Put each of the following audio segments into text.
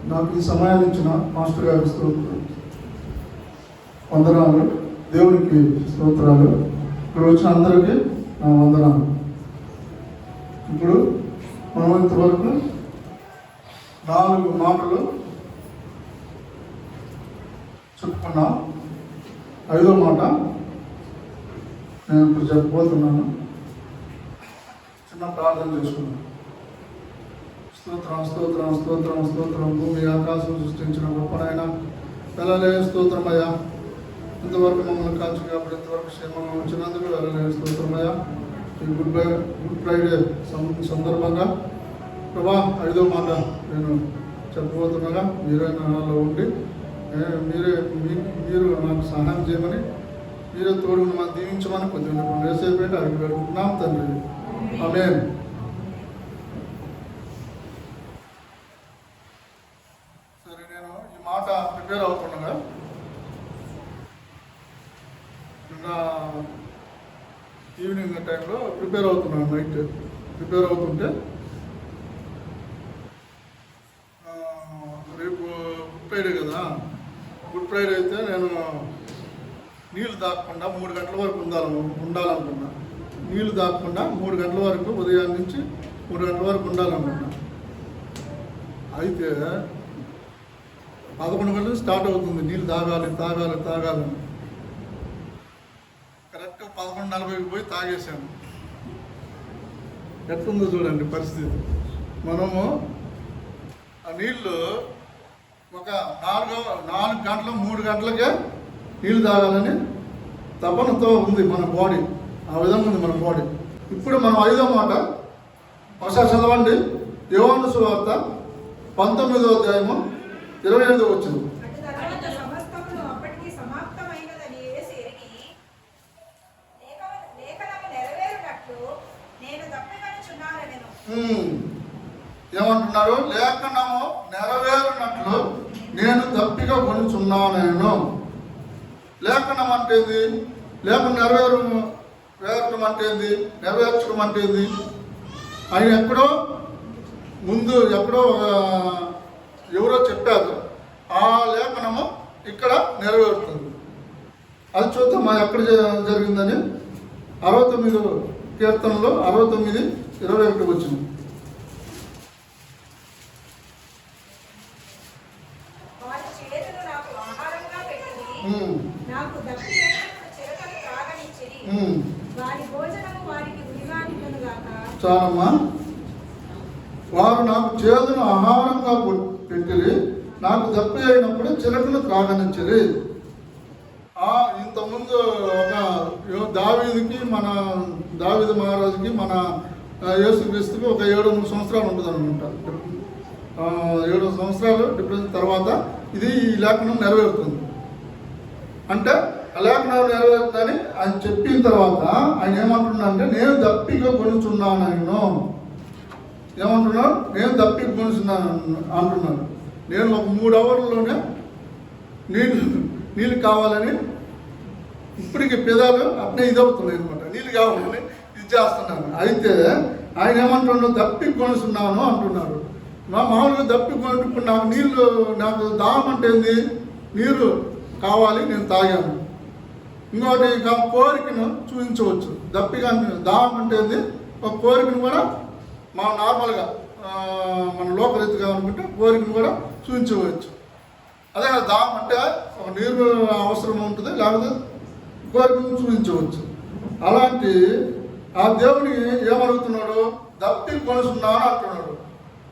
నాకు ఈ సమయాన్ని ఇచ్చిన మాస్టర్ గారి వందనాలు, దేవునికి స్తోత్రాలు. ఇక్కడ వచ్చిన అందరికీ నా వందనాలు. ఇప్పుడు మనం ఇంతవరకు 4 మాటలు చెప్పుకున్నాం. 5వ మాట నేను ఇప్పుడు చెప్పబోతున్నాను. చిన్న ప్రార్థన చేసుకున్నాను. స్తోత్రం స్తోత్రం స్తోత్రం స్తోత్రం. భూమి ఆకాశం సృష్టించిన గొప్పనైనా వెళ్ళలే స్తోత్రమయ్యా. ఇంతవరకు మమ్మల్ని కాల్చి కాబట్టి ఇంతవరకు క్షేమంగా ఉంచినందుకు వెళ్ళలే స్తోత్రమయ్యా. ఈ గుడ్ ఫ్రైడే సందర్భంగా ప్రభా 5వ మాట నేను చెప్పబోతున్నాగా మీరే నాలో ఉండి మీరు నాకు సహాయం చేయమని, మీరే తోడుని మనం దీవించమని కొంచెం వేసేపెట్టి అడిగి పెట్టుకుంటున్నాం తండ్రి. ఆమేన్. సరే, నేను ఈ మాట ప్రిపేర్ అవుతుండగా ఈవినింగ్ టైంలో ప్రిపేర్ అవుతున్నాను. నైట్ ప్రిపేర్ అవుతుంటే రేపు గుడ్ ఫ్రైడే కదా. గుడ్ ఫ్రైడే అయితే నేను నీళ్ళు తాగకుండా 3 గంటల వరకు ఉండాలనుకున్నా. నీళ్ళు తాగకుండా 3 గంటల వరకు, ఉదయం నుంచి 3 గంటల వరకు ఉండాలనుకున్నా. అయితే 11 గంటలకు స్టార్ట్ అవుతుంది నీళ్ళు తాగాలని. కరెక్ట్ 11:40కి పోయి తాగేశాను. ఎట్లుందో చూడండి పరిస్థితి. మనము ఆ నీళ్ళు ఒక 4 గంటలు 3 గంటలకే నీళ్ళు తాగాలని తపనతో ఉంది మన బాడీ. ఆ విధంగా ఉంది మన బాడీ. ఇప్పుడు మనం 5వ మాట ఒకసారి చదవండి. యోహాను సువార్త 19వ అధ్యాయము 25వ వచనం. ఏమంటున్నారు? లేఖనము నెరవేరునట్లు నేను దప్పిక కొనుచున్నాను. లేఖనం అంటే ఏంది? లేఖనం నెరవేరడం అంటే ఏంది? నెరవేర్చడం అంటే ఏంది? ఆయన ఎక్కడో ఎవరో చెప్పారు. ఆ లేఖనము ఇక్కడ నెరవేరుతుంది. అది చూద్దాం ఎక్కడ జరిగిందని. 69 కీర్తనలో 69:21 వచ్చింది. చాలమ్మా. వారు నాకు చేదును ఆహారంగా పెట్టిరి, నాకు దప్పి అయినప్పుడు చిలకను త్రాగనిచ్చిరి. ఇంతకుముందు ఒక దావీదు మహారాజుకి మన యేసుక్రీస్తుకి ఒక 7 సంవత్సరాలు ఉంటుంది అనుకుంటా. 7 సంవత్సరాలు డిఫరెన్స్ తర్వాత ఈ లేఖనం నెరవేరుతుంది. అంటే ఆ లేఖనం నెరవేరుతుందని ఆయన చెప్పిన తర్వాత ఆయన ఏమంటున్నాడంటే నేను దప్పిక కొనుచున్నాను. ఏమంటున్నాడు? నేను దప్పిక కొనుచున్నాను అంటున్నాడు. నేను ఒక 3 అవర్లలోనే నీళ్ళు కావాలని ఇప్పటికి పెదాలు అట్నే ఇదవుతున్నాయి అనమాట. నీళ్ళు కావాలని ఇది చేస్తున్నాను. అయితే ఆయన ఏమంటున్నాడు? దప్పి కొనుచున్నాను అంటున్నాడు. మామూలుగా దప్పి కొని ఇప్పుడు నాకు దాహం అంటే ఏంది? నీరు కావాలి, నేను తాగాను. ఇంకోటి కోరికను చూపించవచ్చు. దప్పిగా దాహం అంటే ఏంది? ఒక కోరికను కూడా నార్మల్గా మన లోకరీతిగా అనుకుంటే కోరికను కూడా చూపించవచ్చు. అదే దాహం అంటే ఒక నీరు అవసరం ఉంటుంది, లేకపోతే కోరికను చూపించవచ్చు. అలాంటి ఆ దేవుని ఏమడుగుతున్నాడు? దప్పి కొనుచున్నాను అంటున్నాడు.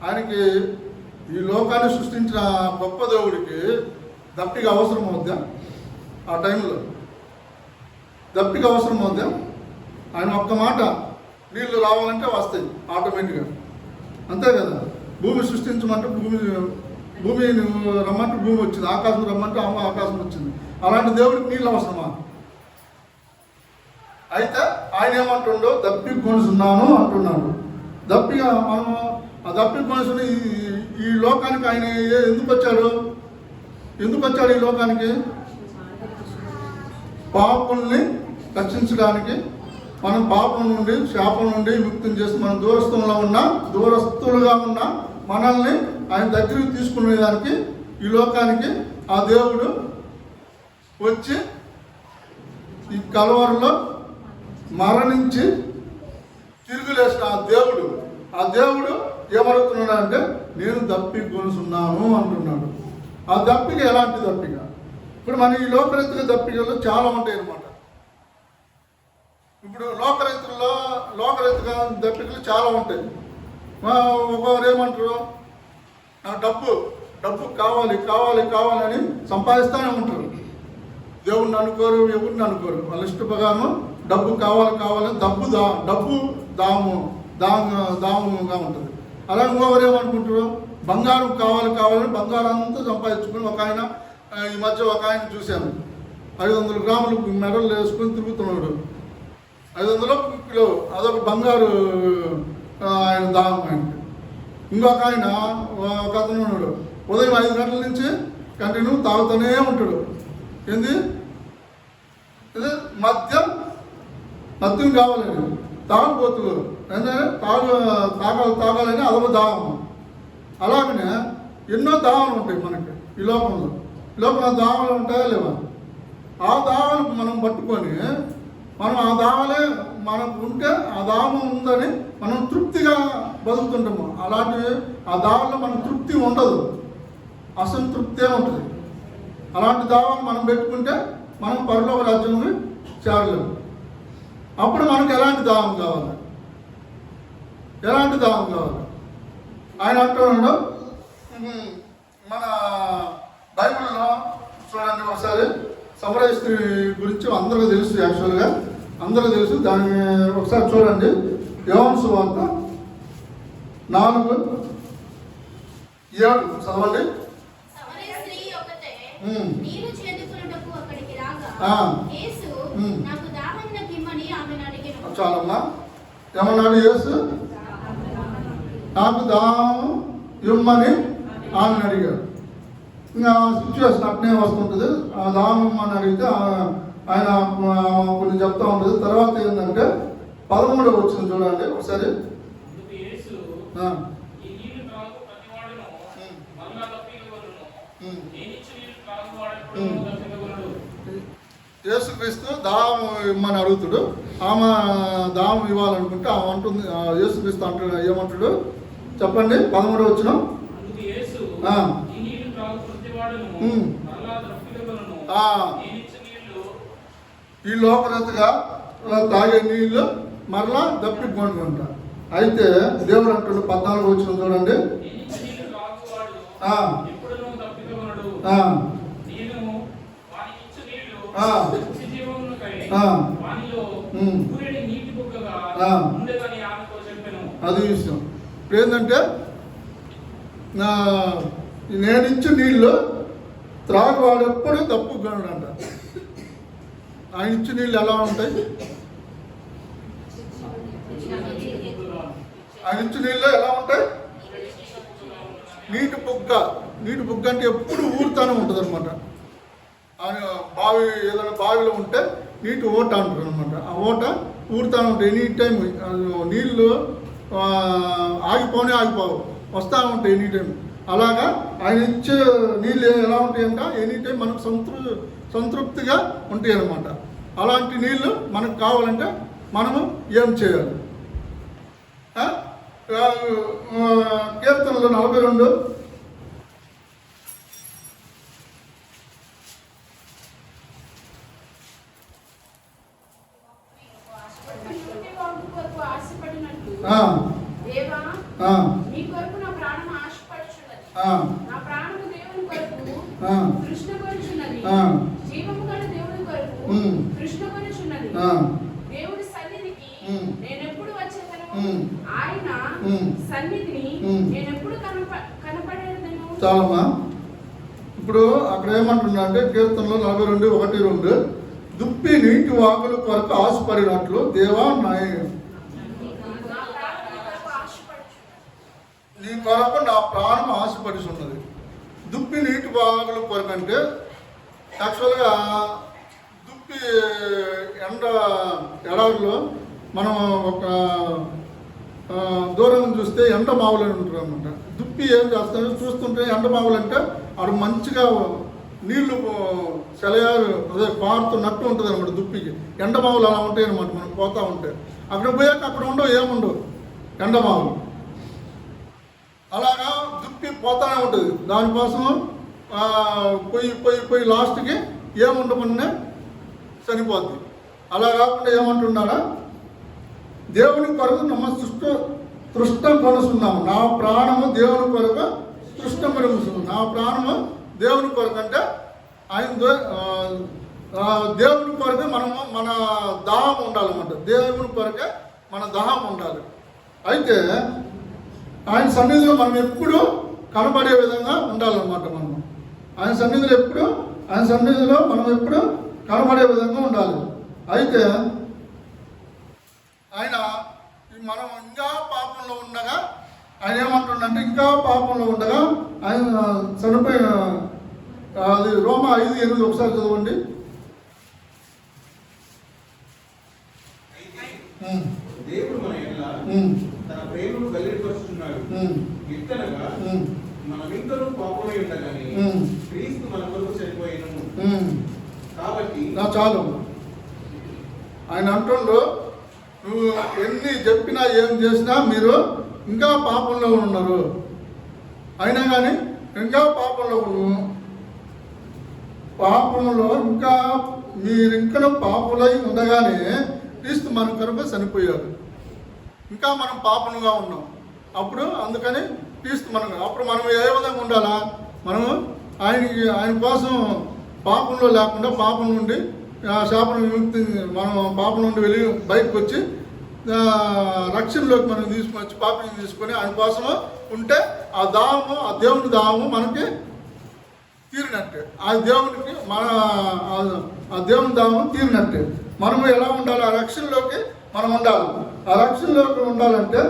ఆయనకి ఈ లోకాన్ని సృష్టించిన గొప్ప దేవుడికి దప్పిక అవసరం అవుద్దా? ఆ టైంలో దప్పిక అవసరం అవుద్దా? ఆయన ఒక్క మాట నీళ్ళు రావాలంటే వస్తాయి ఆటోమేటిక్గా, అంతే కదా. భూమి సృష్టించమంటే భూమిని రమ్మంటే భూమి వచ్చింది, ఆకాశం రమ్మంటే ఆకాశం వచ్చింది. అలాంటి దేవుడికి నీళ్ళు అవసరమా? అయితే ఆయన ఏమంటుండో దప్పి కొనుచున్నాను అంటున్నాడు. దప్పిగా మనము ఆ దప్పి కొనుచుని ఈ లోకానికి ఆయన ఎందుకు వచ్చాడు ఈ లోకానికి? పాపుల్ని రక్షించడానికి, మనం పాపం శాపం నుండి ముక్తిని చేసి మనం దూరస్తులుగా ఉన్న మనల్ని ఆయన దగ్గరికి తీసుకునేదానికి ఈ లోకానికి ఆ దేవుడు వచ్చి ఈ కలవరలో మరణించి తిరుగులేసిన ఆ దేవుడు ఏమడుగుతున్నాడు అంటే నేను దప్పి కొనుసున్నాను అంటున్నాడు. ఆ దప్పిక ఎలాంటి దప్పిక? ఇప్పుడు మన ఈ లోకరీతిగా దప్పికలు చాలా ఉంటాయి అన్నమాట. ఇప్పుడు లోకరీతిగా దప్పికలు చాలా ఉంటాయి. ఒకరు ఏమంటారు, డబ్బు కావాలని సంపాదిస్తూనే ఉంటారు. దేవుడిని అనుకోరు, ఎవరిని అనుకోరు. వాళ్ళ ఇష్ట ప్రకారం డబ్బు కావాలని డబ్బు దాముగా ఉంటుంది. అలాగే ఇంకొకరు ఏమనుకుంటారు, బంగారం కావాలని బంగారం అంతా సంపాదించుకుని ఈ మధ్య ఒక ఆయన చూశాను, 500 గ్రాములు మెడలు వేసుకుని తిరుగుతున్నాడు. 500 కిలో అదొక బంగారు ఆయన దానం ఆయనకి. ఇంకొక ఆయన ఒక అతను ఉన్నాడు, ఉదయం 5 గంటల నుంచి కంటిన్యూ తాగుతూనే ఉంటాడు. ఏంది మద్యం కావాలని తాగుబోతులు ఏంటంటే తాగాలని అదొక దాహం. అలాగనే ఎన్నో దాహాలు ఉంటాయి మనకి ఈ లోపల దాహాలు ఉంటాయా లేవా? ఆ దాహాలకు మనం పట్టుకొని మనం ఆ దాహాలే మనకు ఉంటే ఆ దాహం ఉందని మనం తృప్తిగా బతుకుతుంటాము. అలాంటివి ఆ దాహంలో మనకు తృప్తి ఉండదు, అసంతృప్తే ఉంటుంది. అలాంటి దాహాలు మనం పెట్టుకుంటే మనం పరలోక రాజ్యాన్ని చేరలేము. అప్పుడు మనకు ఎలాంటి దాహం కావాలి? ఆయన అంటున్నాడు, మన బైబిల్లో చూడండి ఒకసారి, సమరయ స్త్రీ గురించి అందరికీ తెలుసు, యాక్చువల్గా అందరికీ తెలుసు. దాన్ని ఒకసారి చూడండి. యోహాను సువార్త 4:7 చదవండి. చాలమ్మా. ఏమన్నాడు యేసు? నాకు దాహం ఇమ్మని ఆమెను అడిగాడు. ఇంకా సిచ్యువేషన్ అట్నే వస్తుంటుంది. ఆ దాహం ఇమ్మని అడిగితే ఆయన కొన్ని చెప్తా ఉంటుంది. తర్వాత ఏంటంటే 13వ వచ్చిన చూడండి ఒకసారి. యేసుక్రీస్తు దాహం ఇమ్మని అడుగుతాడు. ఆమె దాహం ఇవ్వాలనుకుంటే ఆమె అంటుంది, యేసుక్రీస్తు అంటాడు, ఏమంటాడు చెప్పండి. 13వ వచ్చిన ఈ లోకరీతిగా తాగే నీళ్ళు మరలా దప్పికొనుకుంటా. అయితే దేవుడు అంటాడు 14వ వచ్చిన చూడండి. అది విషయం. ఇప్పుడు ఏంటంటే నేనిచ్చే నీళ్ళు త్రాగువాడు ఎప్పుడు తప్పు గనుడంట. ఆయన ఇచ్చే నీళ్ళు ఎలా ఉంటాయి? ఆయన ఇచ్చే నీళ్ళు ఎలా ఉంటాయి? నీటి బుగ్గ అంటే ఎప్పుడు ఊరుతానే ఉంటుంది అనమాట. ఆయన ఏదైనా బావిలో ఉంటే నీటి ఓట అంటారు అనమాట. ఆ ఓట ఊరుతానే ఉంటాయి ఎనీ టైం. నీళ్ళు ఆగిపోవు, వస్తూ ఉంటాయి ఎనీ టైం. అలాగా ఆయన ఇచ్చే నీళ్ళు ఎలా ఉంటాయంట, ఎనీ టైం మనకు సంతృప్తిగా ఉంటాయి అన్నమాట. అలాంటి నీళ్ళు మనకు కావాలంటే మనము ఏం చేయాలి? కీర్తనలు 42 చాలమ్మా. ఇప్పుడు అక్కడ ఏమంటున్నా అంటే కీర్తనలో 42:1-2 దుప్పి నీటి వాగుల కొరకు ఆశపడినట్లు దేవా నీ కొరకు నా ప్రాణం ఆశపడుచున్నది. దుప్పి నీటి వాగుల కొరకు అంటే యాక్చువల్గా దుప్పి ఎడారిలో మనం ఒక దూరం చూస్తే ఎండమావులు అని ఉంటారు అనమాట. దుప్పి ఏం చేస్తారు చూస్తుంటే ఎండమావులు అంటే అక్కడ మంచిగా నీళ్లు సెలయాలు అదే పారుతున్నట్టు ఉంటుంది అనమాట. దుప్పికి ఎండమావులు అలా ఉంటాయి అనమాట. మనం పోతూ ఉంటే అక్కడ పోయాక అక్కడ ఉండవు, ఏముండవు ఎండమావులు. అలాగా దుప్పి పోతానే ఉంటుంది. దానికోసం పోయి లాస్ట్కి ఏముండకుండా చనిపోద్ది. అలా కాకుండా ఏమంటున్నాడా, దేవుని కొరకు తృష్టం కొనుస్తున్నాము, నా ప్రాణము దేవుని కొరకు తృష్టం కొనుస్తున్నాము. నా ప్రాణము దేవుని కొరకు అంటే ఆయన దేవుని కొరకే మన దాహం ఉండాలన్నమాట. దేవుని కొరకే మన దాహం ఉండాలి. అయితే ఆయన సన్నిధిలో మనం ఎప్పుడూ కనబడే విధంగా ఉండాలన్నమాట. ఆయన సన్నిధిలో మనం ఎప్పుడూ కనబడే విధంగా ఉండాలి. అయితే ఆయన మనం ఇంకా పాపంలో ఉండగా ఆయన ఏమంటుండంటే, ఇంకా పాపంలో ఉండగా ఆయన చనిపోయిన అది రోమా 5:8 ఒకసారి చదవండి. దేవుడు మన యేలా తన ప్రేమను వెల్లడిపరుస్తున్నాడు. ఇత్తనగా మనమిద్దరూ పాపమై ఉండగానే క్రీస్తు మన కొరకు చనిపోయాను. కాబట్టి చాలు. ఆయన అంటుండ్రు, నువ్వు ఎన్ని చెప్పినా ఏం చేసినా మీరు ఇంకా పాపంలో ఉన్నారు. అయినా కానీ ఇంకా పాపంలో ఇంకా మీరింకనూ పాపులై ఉండగానే క్రీస్తు మన కొరకు చనిపోయారు. ఇంకా మనం పాపంగా ఉన్నాం. అప్పుడు అందుకని క్రీస్తు అప్పుడు మనం ఏ విధంగా ఉండాలా, మనము ఆయన కోసం పాపంలో లేకుండా పాపం నుండి శాపం విముక్తి, మనం పాపం నుండి వెళ్ళి బయటకు వచ్చి రక్షణలోకి మనం తీసుకొచ్చి పాపం తీసుకొని ఆయన కోసము ఉంటే ఆ దేవుని దాహము మనకి తీరినట్టే. ఆ దేవునికి ఆ దేవుని దాహము తీరినట్టే. మనము ఎలా ఉండాలి, ఆ రక్షణలోకి మనం ఉండాలి. ఆ రక్షణలోకి ఉండాలంటే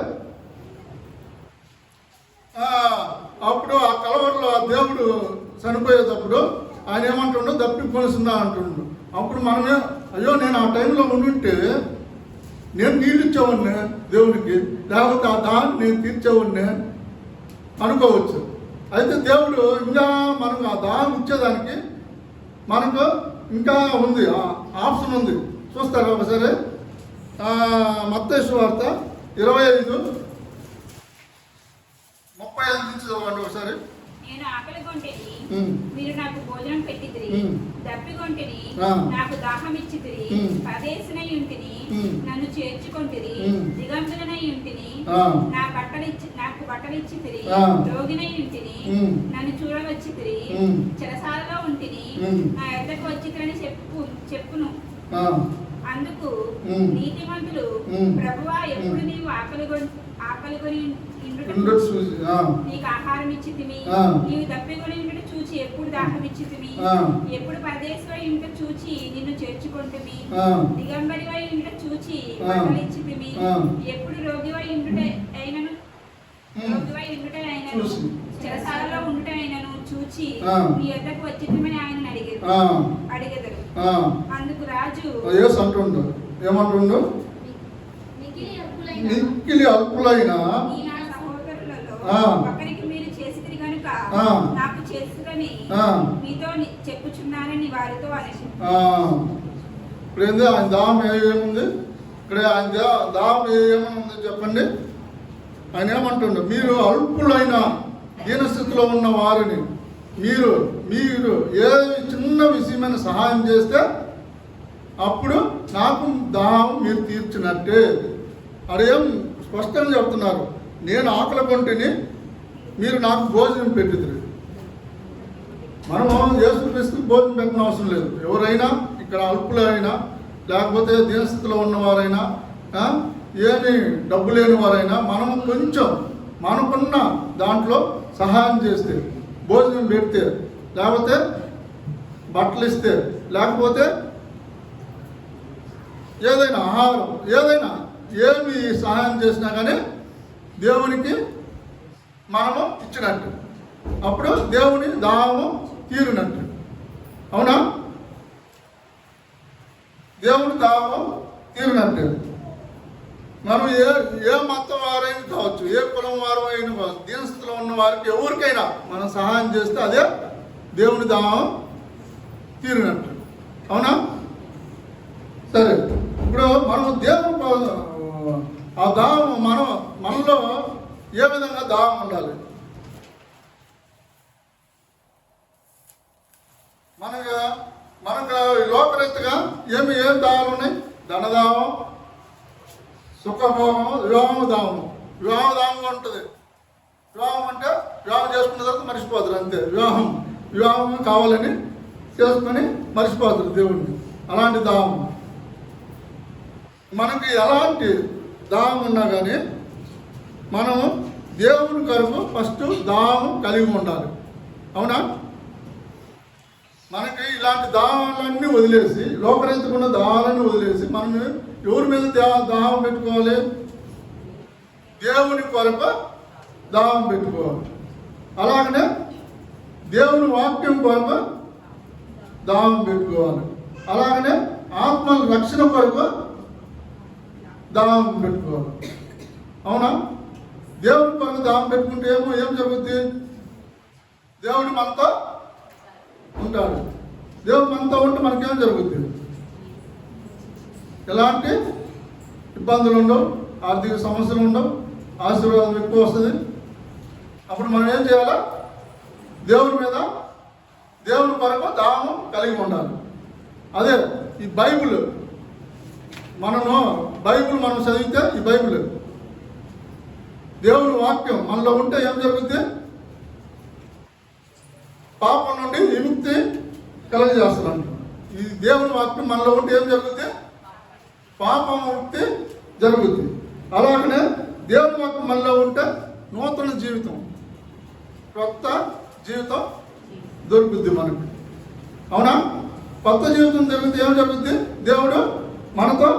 అప్పుడు ఆ కలవరిలో ఆ దేవుడు చనిపోయేటప్పుడు ఆయన ఏమంటుండో దప్పికొనిస్తున్నా అంటుండు. అప్పుడు మనమే అయ్యో నేను ఆ టైంలో ఉండుంటే నేను నీళ్ళు ఇచ్చేవాడిని దేవుడికి, లేకపోతే ఆ దాన్ని నేను తీర్చేవాడిని అనుకోవచ్చు. అయితే దేవుడు ఇంకా మనకు ఆ దాహం ఇచ్చేదానికి మనకు ఇంకా ఉంది, ఆప్షన్ ఉంది. చూస్తారా ఒకసారి మత్తయి సువార్త 25:35 నుంచి చదవండి ఒకసారి. నేను ఆకలి కొంటిని, మీరు నాకు భోజనం పెట్టితిరి, దప్పికొంటిని, నాకు దాహం ఇచ్చితిరి, పరదేశినై ఉంటిని, నన్ను చేర్చుకొంటిరి, దిగంబరునై ఉంటిని, నాకు బట్టలిచ్చితిరి, రోగినై ఉంటిని, నన్ను చూడవచ్చితిరి, చెరసాలలో ఉంటిని, నా యొద్దకు వచ్చితిరని చెప్పును. అందుకు నీతిమంతులు, ప్రభువా ఎప్పుడు నీవు ఆకలిగొని నీకు ఆహారం ఇచ్చితిమి, నీవు దప్పికొని ఇంట చూచి ఎప్పుడు దాహం ఇచ్చితిమి, ఎప్పుడు పరదేశివై ఇంట చూచి నిన్ను చేర్చుకొంటిమి, దిగంబరివై ఇంట చూచి బట్టలు ఇచ్చితిమి, ఎప్పుడు రోగివై ఇండుట అయినను చెరసాలలో ఉండుట అయినను చూచి నీ యొద్దకు వచ్చితిమని ఆయన అడిగెదరు. అందుకు రాజు అంటుండు, ఏమంటుండు, మిక్కిలి అల్పులైన ఒకరికి మీరు చేసిరి కనుక నాకు చేసుకొని మీతో చెప్పుచున్నానని వారితో అనేసి. ఇప్పుడు ఏంది ఆయన దాహం ఏముంది, ఇక్కడ ఆయన దాహం ఏమని ఉంది చెప్పండి. ఆయన ఏమంటుండ, మీరు అల్పులైన దీనస్థితిలో ఉన్న వారిని మీరు ఏ చిన్న విషయమైన సహాయం చేస్తే అప్పుడు నాకు దాహం మీరు తీర్చినట్టే. అదేం స్పష్టంగా చెప్తున్నారు, నేను ఆకలి కొంటిని, మీరు నాకు భోజనం పెట్టిద్దరు. మనము యేసుక్రీస్తుకు భోజనం పెట్టిన అవసరం లేదు. ఎవరైనా ఇక్కడ అల్పులైనా లేకపోతే దీనస్థితిలో ఉన్నవారైనా ఏమి డబ్బు లేని వారైనా మనము కొంచెం మనకున్న దాంట్లో సహాయం చేస్తే, భోజనం పెడితే, లేకపోతే బట్టలు ఇస్తే, లేకపోతే ఏదైనా ఆహారం, ఏదైనా ఏమి సహాయం చేసినా కానీ దేవునికి మనము ఇచ్చినట్టు, అప్పుడు దేవుని దాహము తీరినట్టు. అవునా? దేవుని దాహము తీరినట్టు. మనం ఏ మతం వారైనా వారికి ఎవరికైనా మనం సహాయం చేస్తే అదే దేవుని దాహం తీరినట్టు. అవునా? సరే, ఇప్పుడు మనం దేవుని ఆ దాహం మనలో ఏ విధంగా దాహం ఉండాలి? మనకు లోకరీతిగా ఏం దాహాలు ఉన్నాయి? ధనదాహం, సుఖభోగం, వివాహం దాహం. వివాహ దాహంగా ఉంటుంది. వివాహం అంటే వివాహం చేసుకున్న తర్వాత మర్చిపోతారు, అంతే. వివాహం కావాలని చేసుకొని మర్చిపోతారు దేవుణ్ణి. అలాంటి దాహం. మనకి ఎలాంటి దాహం ఉన్నా కానీ మనము దేవుని కొరకు ఫస్ట్ దాహం కలిగి ఉండాలి. అవునా? మనకి ఇలాంటి దాహాలన్నీ వదిలేసి, లోకరీతికున్న దాహాలన్నీ వదిలేసి మనం ఎవరి మీద దాహం పెట్టుకోవాలి? దేవుని కొరకు దాహం పెట్టుకోవాలి. అలాగనే దేవుని వాక్యం కొరకు దాహం పెట్టుకోవాలి. అలాగనే ఆత్మల రక్షణ కొరకు దాహం పెట్టుకోవాలి. అవునా? దేవుని కొరకు దాహం పెట్టుకుంటే ఏం జరుగుద్ది? దేవుడు మనతో ఉంటాడు. దేవుడు మనతో ఉంటే మనకేం జరుగుద్ది? ఎలాంటి ఇబ్బందులు ఉండవు, ఆర్థిక సమస్యలు ఉండవు, ఆశీర్వాదం ఎక్కువ వస్తుంది. అప్పుడు మనం ఏం చేయాలా? దేవుని కొరకు దాహం కలిగి ఉండాలి. అదే ఈ బైబిల్ మనం చదివితే, ఈ బైబిల్ దేవుని వాక్యం మనలో ఉంటే ఏం జరుగుద్ది? పాపం నుండి విముక్తి కలగజేస్తున్నాను. ఈ దేవుని వాక్యం మనలో ఉంటే ఏం జరుగుద్ది? పాపం ముక్తి జరుగుద్ది. అలాగనే దేవుని వాక్యం మనలో ఉంటే నూతన జీవితం, కొత్త జీవితం దొరుకుద్ది మనకి. అవునా? కొత్త జీవితం జరిగితే ఏం జరుగుద్ది? దేవుడు మనతో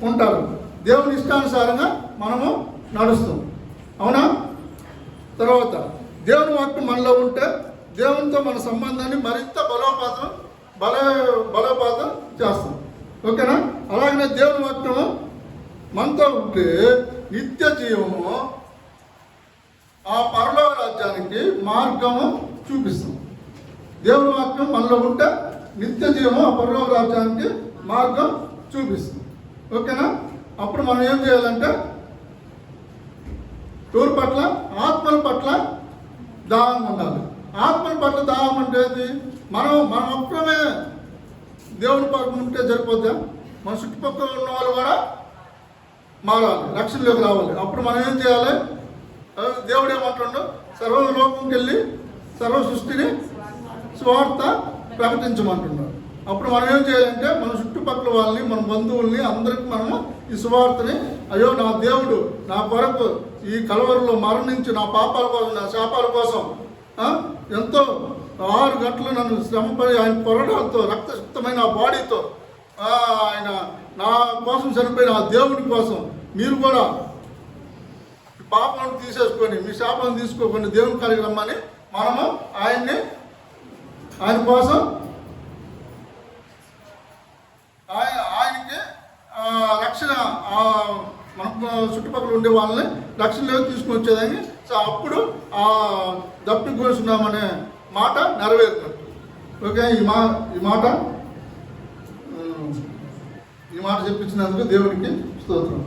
ఉంటాడు. దేవుని ఇష్టానుసారంగా మనము నడుస్తాం. అవునా? తర్వాత దేవుని వాక్యం మనలో ఉంటే దేవునితో మన సంబంధాన్ని మరింత బలోపాతం చేస్తాం. ఓకేనా? అలాగనే దేవుని వాక్యము మనతో ఉంటే నిత్య జీవము, ఆ పరలోక రాజ్యానికి మార్గము చూపిస్తాం. దేవుని వాక్యం మనలో ఉంటే నిత్య జీవము, ఆ పరలోక రాజ్యానికి మార్గం చూపిస్తాం. ఓకేనా? అప్పుడు మనం ఏం చేయాలంటే ఎవరి పట్ల? ఆత్మల పట్ల దాహం ఉండాలి. ఆత్మల పట్ల దాహం అంటే మనం ఒక్కమే దేవుని పట్ల ఉంటే సరిపోద్దా? మన చుట్టుపక్కల ఉన్న వాళ్ళు కూడా మారాలి, రక్షణలోకి రావాలి. అప్పుడు మనం ఏం చేయాలి? దేవుడు ఏమంటాడు? సర్వలోకంకి వెళ్ళి సర్వ సృష్టిని స్వార్థ ప్రకటించమంటున్నాడు. అప్పుడు మనం ఏం చేయాలంటే మన చుట్టుపక్కల వాళ్ళని, మన బంధువుల్ని, అందరికీ మనము ఈ సువార్తని, అయ్యో నా దేవుడు నా కొరకు ఈ కలవరిలో మరణించి నా పాపాల కోసం, నా శాపాల కోసం ఎంతో 6 గంటలు నన్ను శ్రమపడి ఆయన కొరడాలతో, రక్తశుద్ధమైన ఆ బాడీతో ఆయన నా కోసం చనిపోయిన ఆ దేవుని కోసం మీరు కూడా పాపాలను తీసేసుకొని, మీ శాపాలను తీసుకోకుండా దేవుని కాడికి రమ్మని మనము ఆయన కోసం ఆయనకి రక్షణ, మన చుట్టుపక్కల ఉండే వాళ్ళని రక్షణలోకి తీసుకుని వచ్చేదాన్ని. సో అప్పుడు ఆ దప్పికొస్తున్నామనే మాట నెరవేరుతున్నట్టు. ఓకే? ఈ మాట చెప్పించినందుకు దేవునికి స్తోత్రం.